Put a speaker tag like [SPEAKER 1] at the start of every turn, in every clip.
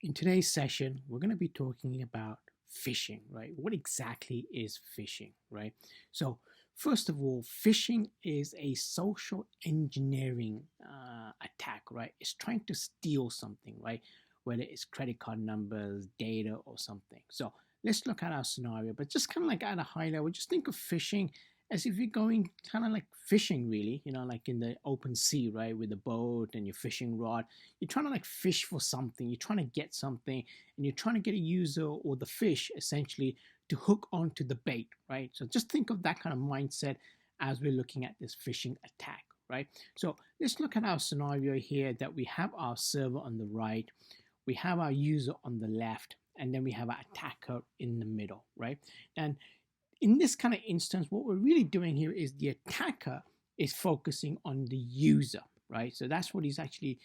[SPEAKER 1] In today's session, we're going to be talking about phishing, right? What exactly is phishing, right? So, first of all, phishing is a social engineering attack, right? It's trying to steal something, right? Whether it's credit card numbers, data, or something. So, let's look at our scenario, but just kind of like at a high level, just think of phishing as if you're going kind of like fishing, really, like in the open sea, right? With a boat and your fishing rod, you're trying to like fish for something, you're trying to get something, and you're trying to get a user or the fish essentially to hook onto the bait, right? So just think of that kind of mindset as we're looking at this phishing attack, right? So let's look at our scenario here that we have our server on the right, we have our user on the left, and then we have our attacker in the middle, right? And in this kind of instance, what we're really doing here is the attacker is focusing on the user, right? So that's what he's actually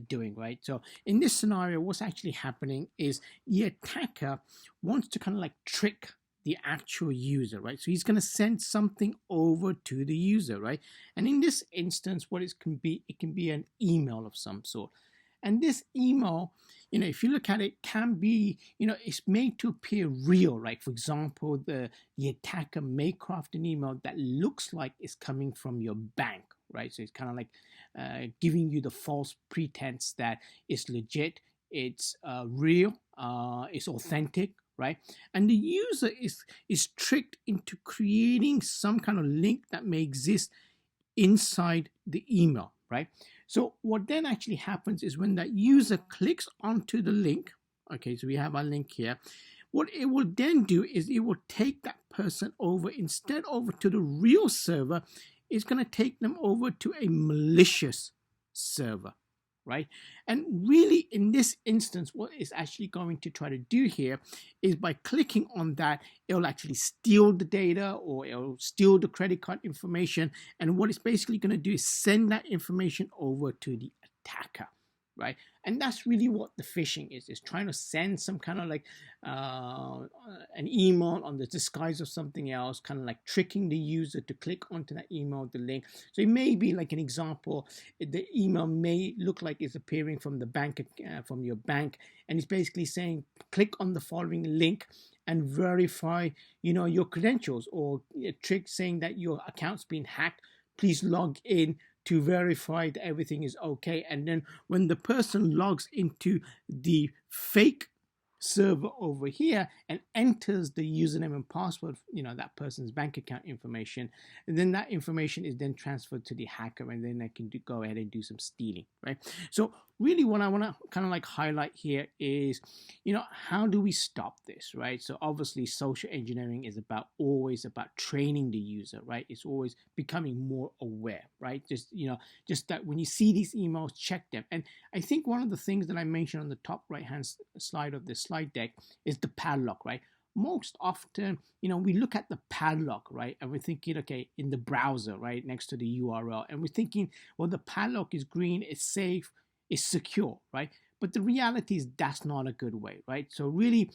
[SPEAKER 1] doing, right? So in this scenario, what's actually happening is the attacker wants to kind of like trick the actual user, right? So he's going to send something over to the user, right? And in this instance, what it can be an email of some sort. And this email, if you look at it, can be, it's made to appear real. Like, for example, the attacker may craft an email that looks like it's coming from your bank, right? So it's kind of like giving you the false pretense that it's legit, it's real, it's authentic, right? And the user is tricked into creating some kind of link that may exist inside the email, right? So what then actually happens is when that user clicks onto the link, okay, so we have our link here, what it will then do is it will take that person over, instead over to the real server, it's going to take them over to a malicious server, right? And really, in this instance, what it's actually going to try to do here is by clicking on that, it'll actually steal the data or it'll steal the credit card information. And what it's basically going to do is send that information over to the attacker, right? And that's really what the phishing is trying to send some kind of like an email on the disguise of something else, kind of like tricking the user to click onto that email, the link. So it may be like an example, the email may look like it's appearing from the bank, from your bank, and it's basically saying, click on the following link and verify, your credentials, or a trick saying that your account's been hacked. Please log in to verify that everything is okay. And then when the person logs into the fake server over here and enters the username and password, that person's bank account information, and then that information is then transferred to the hacker, and then they can go ahead and do some stealing, right? So really what I want to kind of like highlight here is, how do we stop this, right? So obviously social engineering is always about training the user, right? It's always becoming more aware, right? Just that when you see these emails, check them. And I think one of the things that I mentioned on the top right hand slide of this slide deck is the padlock, right? Most often, we look at the padlock, right? And we're thinking, okay, in the browser, right, next to the URL. And we're thinking, well, the padlock is green, it's safe, it's secure, right? But the reality is that's not a good way, right? So really,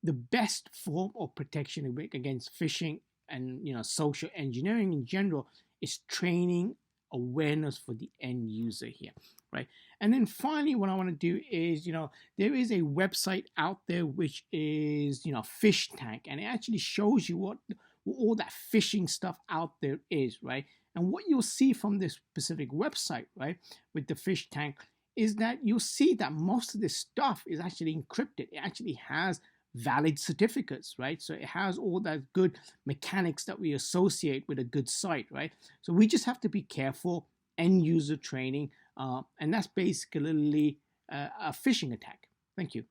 [SPEAKER 1] the best form of protection against phishing and, social engineering in general is training awareness for the end user here, right? And then finally, what I want to do is, there is a website out there which is, Fish Tank, and it actually shows you what all that phishing stuff out there is, right? And what you'll see from this specific website, right, with the Fish Tank, is that you'll see that most of this stuff is actually encrypted. It actually has valid certificates, right? So it has all that good mechanics that we associate with a good site, right? So we just have to be careful, end user training, and that's basically a phishing attack. Thank you.